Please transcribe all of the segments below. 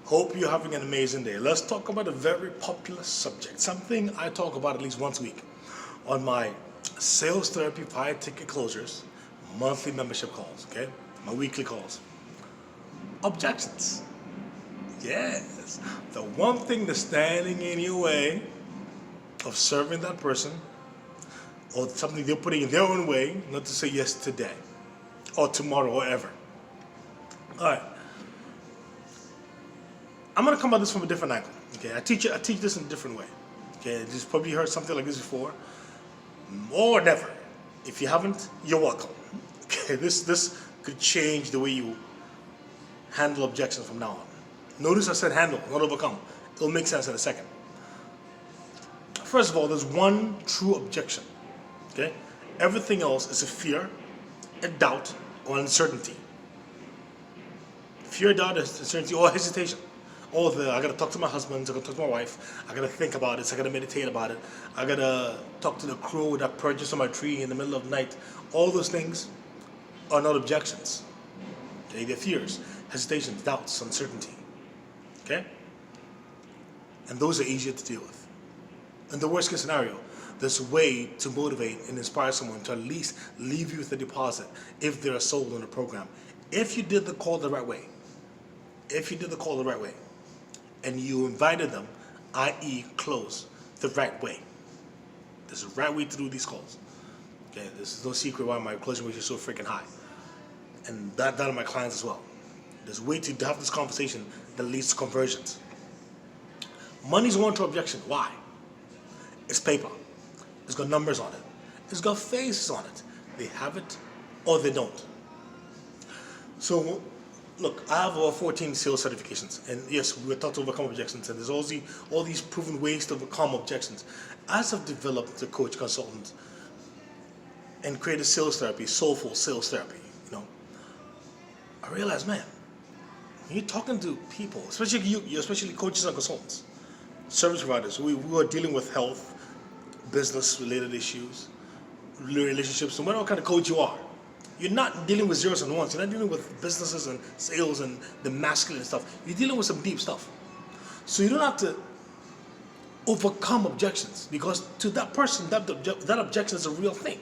Hope you're having an amazing day. Let's talk about a very popular subject, something I talk about at least once a week on my sales therapy 5-ticket closers, monthly membership calls, okay? My weekly calls. Objections. Yes. The one thing that's standing in your way of serving that person or something they're putting in their own way not to say yes today or tomorrow or ever. All right. I'm gonna come at this from a different angle. Okay, I teach this in a different way. Okay, you've probably heard something like this before, or never. If you haven't, you're welcome. Okay, this could change the way you handle objections from now on. Notice I said handle, not overcome. It'll make sense in a second. First of all, there's one true objection. Okay, everything else is a fear, a doubt, or uncertainty. Fear, doubt, uncertainty, or hesitation. All I gotta talk to my husband, I gotta talk to my wife, I gotta think about it, I gotta meditate about it, I gotta talk to the crow that perches on my tree in the middle of the night. All those things are not objections. Okay, they're fears, hesitations, doubts, uncertainty. Okay? And those are easier to deal with. In the worst case scenario, there's a way to motivate and inspire someone to at least leave you with a deposit if they're sold on the program. If you did the call the right way, and you invited them, i.e. close the right way. There's a right way to do these calls. Okay, this is no secret why my closing rate is so freaking high. And that of my clients as well. There's a way to have this conversation that leads to conversions. Money's one to objection. Why? It's paper. It's got numbers on it. It's got faces on it. They have it or they don't. So look, I have over 14 sales certifications, and yes, we're taught to overcome objections, and there's all these proven ways to overcome objections. As I've developed a coach, consultant, and created sales therapy, soulful sales therapy, I realized, man, when you're talking to people, especially coaches and consultants, service providers, who are dealing with health, business-related issues, relationships, no matter what kind of coach you are, you're not dealing with zeros and ones. You're not dealing with businesses and sales and the masculine stuff. You're dealing with some deep stuff. So you don't have to overcome objections, because to that person, that objection is a real thing.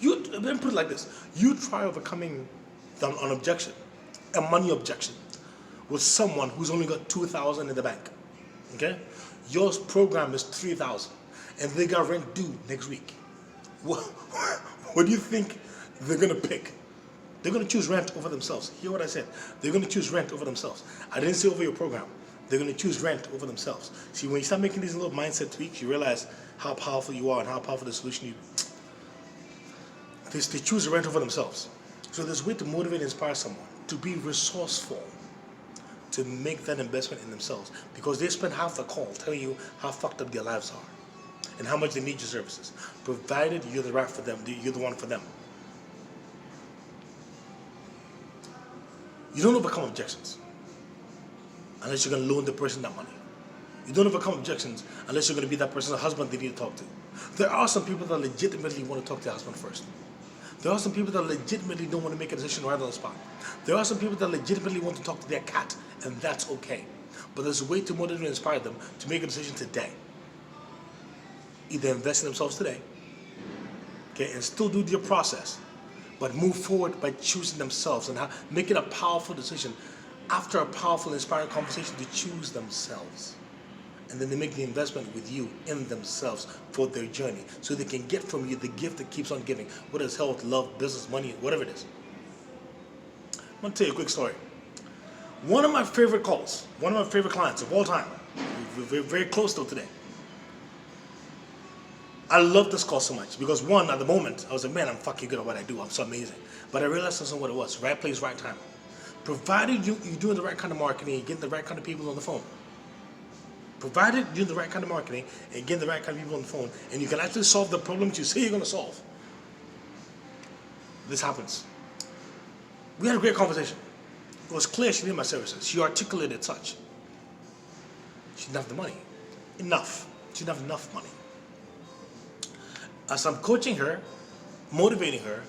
Let me put it like this. You try overcoming an objection, a money objection, with someone who's only got $2,000 in the bank. Okay? Your program is $3,000, and they got rent due next week. What do you think they're going to pick? They're going to choose rent over themselves. Hear what I said. They're going to choose rent over themselves. I didn't say over your program. They're going to choose rent over themselves. See, when you start making these little mindset tweaks, you realize how powerful you are and how powerful the solution is. They choose rent over themselves. So there's a way to motivate and inspire someone to be resourceful, to make that investment in themselves, because they spend half the call telling you how fucked up their lives are and how much they need your services, provided you're the right for them, you're the one for them. You don't overcome objections unless you're going to loan the person that money. You don't overcome objections unless you're going to be that person's husband they need to talk to. There are some people that legitimately want to talk to their husband first. There are some people that legitimately don't want to make a decision right on the spot. There are some people that legitimately want to talk to their cat, and that's okay. But there's a way to motivate and inspire them to make a decision today. Either invest in themselves today, okay, and still do their process, but move forward by choosing themselves and making a powerful decision after a powerful, inspiring conversation to choose themselves. And then they make the investment with you in themselves for their journey, so they can get from you the gift that keeps on giving, whether it's health, love, business, money, whatever it is. I'm going to tell you a quick story. One of my favorite calls, one of my favorite clients of all time, we're very close to today. I love this call so much because, one, at the moment, I was like, man, I'm fucking good at what I do. I'm so amazing. But I realized that's not what it was. Right place, right time. Provided you're doing the right kind of marketing, you're getting the right kind of people on the phone. Provided you're doing the right kind of marketing and getting the right kind of people on the phone, and you can actually solve the problems you say you're going to solve. This happens. We had a great conversation. It was clear she needed my services. She articulated such. She didn't have the money. Enough. She didn't have enough money. As I'm coaching her, motivating her,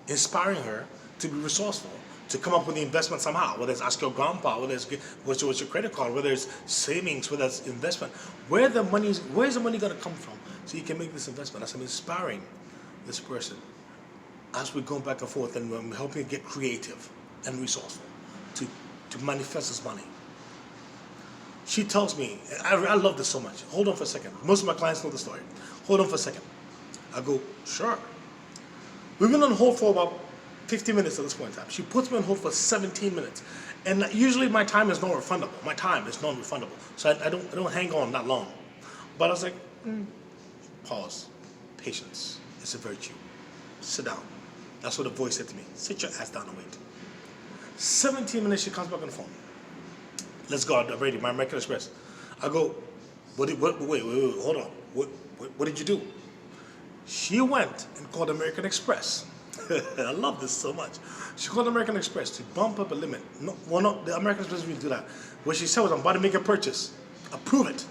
inspiring her to be resourceful, to come up with the investment somehow, whether it's ask your grandpa, whether it's what's your credit card, whether it's savings, whether it's investment. Where's the money going to come from so you can make this investment? As I'm inspiring this person, as we're going back and forth and I'm helping you get creative and resourceful to manifest this money. She tells me, I love this so much. Hold on for a second. Most of my clients know the story. Hold on for a second. I go, sure. We've been on hold for about 50 minutes at this point in time. She puts me on hold for 17 minutes. And usually my time is non-refundable. My time is non-refundable. So I don't hang on that long. But I was like, pause. Patience. It's a virtue. Sit down. That's what the voice said to me. Sit your ass down and wait. 17 minutes, she comes back on the phone. Let's go. I'm ready. My American Express. I go, wait, hold on. What did you do? She went and called American Express. I love this so much. She called American Express to bump up a limit. No, the American Express didn't do that. What she said was, I'm about to make a purchase. Approve it.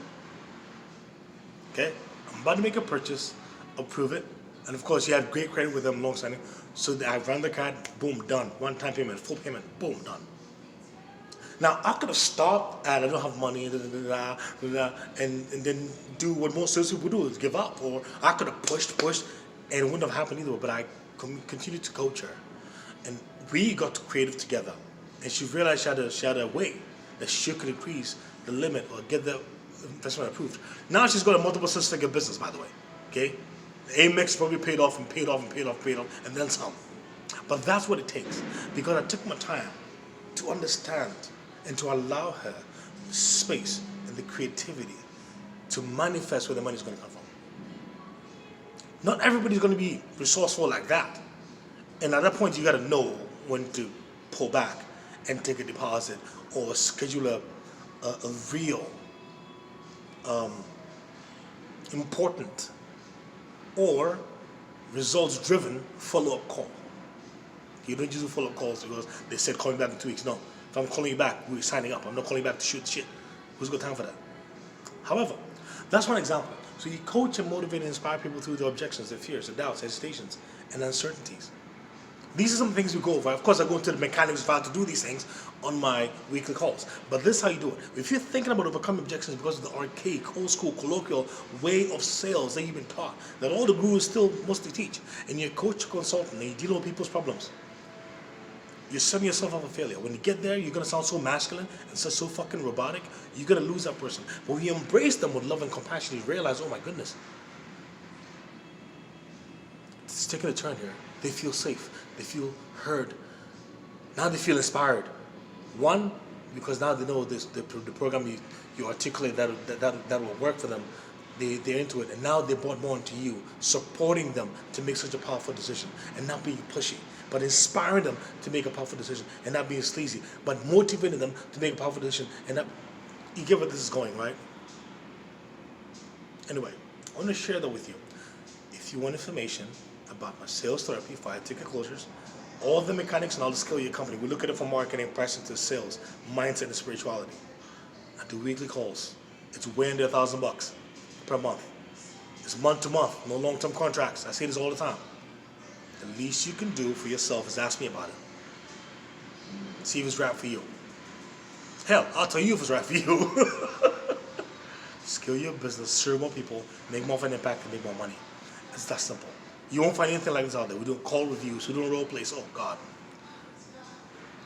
Okay? I'm about to make a purchase. Approve it. And of course, she had great credit with them, long-standing. So I ran the card. Boom, done. One-time payment, full payment. Boom, done. Now, I could have stopped at, I don't have money, and then do what most sales people do, is give up. Or I could have pushed, and it wouldn't have happened either. But I continued to coach her. And we got creative together. And she realized she had a way that she could increase the limit or get the investment approved. Now she's got a multiple six-figure business, by the way. Okay? Amex probably paid off, and then some. But that's what it takes. Because I took my time to understand and to allow her the space and the creativity to manifest where the money's going to come from. Not everybody's going to be resourceful like that. And at that point, you got to know when to pull back and take a deposit or schedule a real, important, or results-driven follow-up call. You don't just do follow-up calls because they said call me back in 2 weeks. No. If I'm calling you back, we're signing up. I'm not calling you back to shoot shit. Who's got time for that? However, that's one example. So you coach and motivate and inspire people through their objections, their fears, their doubts, hesitations, and uncertainties. These are some things we go over. Of course, I go into the mechanics of how to do these things on my weekly calls. But this is how you do it. If you're thinking about overcoming objections because of the archaic, old school, colloquial way of sales that you've been taught, that all the gurus still mostly teach, and you're a coach or consultant and you deal with people's problems, you're setting yourself up for failure. When you get there, you're going to sound so masculine and so fucking robotic, you're going to lose that person. But when you embrace them with love and compassion, you realize, oh my goodness, it's taking a turn here. They feel safe. They feel heard. Now they feel inspired. One, because now they know this, the program you articulate that will work for them. They're into it. And now they bought more into you, supporting them to make such a powerful decision and not being pushy, but inspiring them to make a powerful decision and not being sleazy, but motivating them to make a powerful decision and not, you get where this is going, right? Anyway, I want to share that with you. If you want information about my sales therapy, 5-ticket closures, all the mechanics and all the skill of your company, we look at it from marketing, pricing to sales, mindset, and spirituality. I do weekly calls. It's way under $1,000 per month. It's month to month, no long-term contracts. I say this all the time. The least you can do for yourself is ask me about it. See if it's right for you. Hell, I'll tell you if it's right for you. Scale your business, serve more people, make more of an impact, and make more money. It's that simple. You won't find anything like this out there. We do call reviews, we do role plays. Oh God.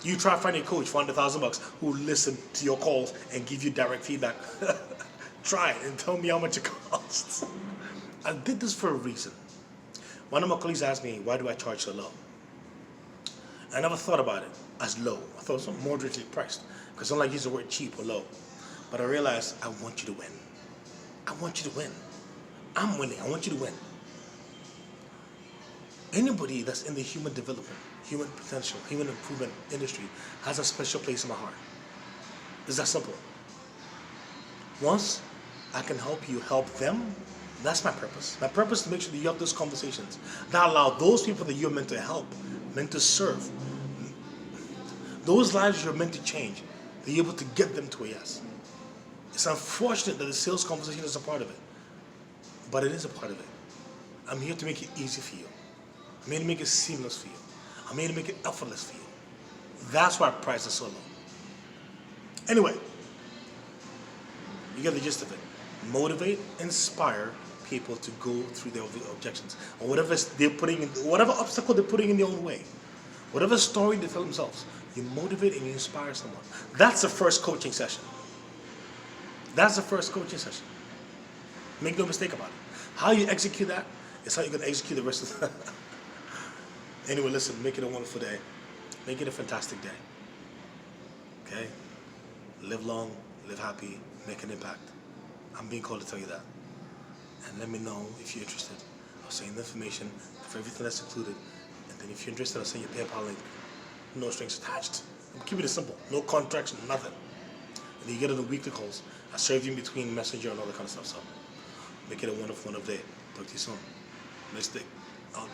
You try finding a coach for under $1,000 who will listen to your calls and give you direct feedback. Try it and tell me how much it costs. I did this for a reason. One of my colleagues asked me, why do I charge so low? I never thought about it as low. I thought it was moderately priced because I don't like use the word cheap or low. But I realized I want you to win. I want you to win. I'm winning. I want you to win. Anybody that's in the human development, human potential, human improvement industry has a special place in my heart. It's that simple. Once I can help you help them, that's my purpose. My purpose is to make sure that you have those conversations that allow those people that you're meant to help, meant to serve, those lives you're meant to change, that you're able to get them to a yes. It's unfortunate that the sales conversation is a part of it, but it is a part of it. I'm here to make it easy for you. I'm here to make it seamless for you. I'm here to make it effortless for you. That's why price is so low. Anyway, you get the gist of it. Motivate, inspire people to go through their objections, or whatever obstacle they're putting in their own way, whatever story they tell themselves. You motivate and you inspire someone. That's the first coaching session. That's the first coaching session. Make no mistake about it. How you execute that is how you're going to execute the rest of the Anyway, listen, make it a wonderful day. Make it a fantastic day. Okay? Live long, live happy, make an impact. I'm being called to tell you that. And let me know if you're interested. I'll send the information for everything that's included. And then if you're interested, I'll send you a PayPal link. No strings attached. I'm keeping it simple. No contracts, nothing. And you get it on weekly calls. I serve you in between Messenger and all that kind of stuff. So make it a wonderful day. Talk to you soon. Nice day. Out.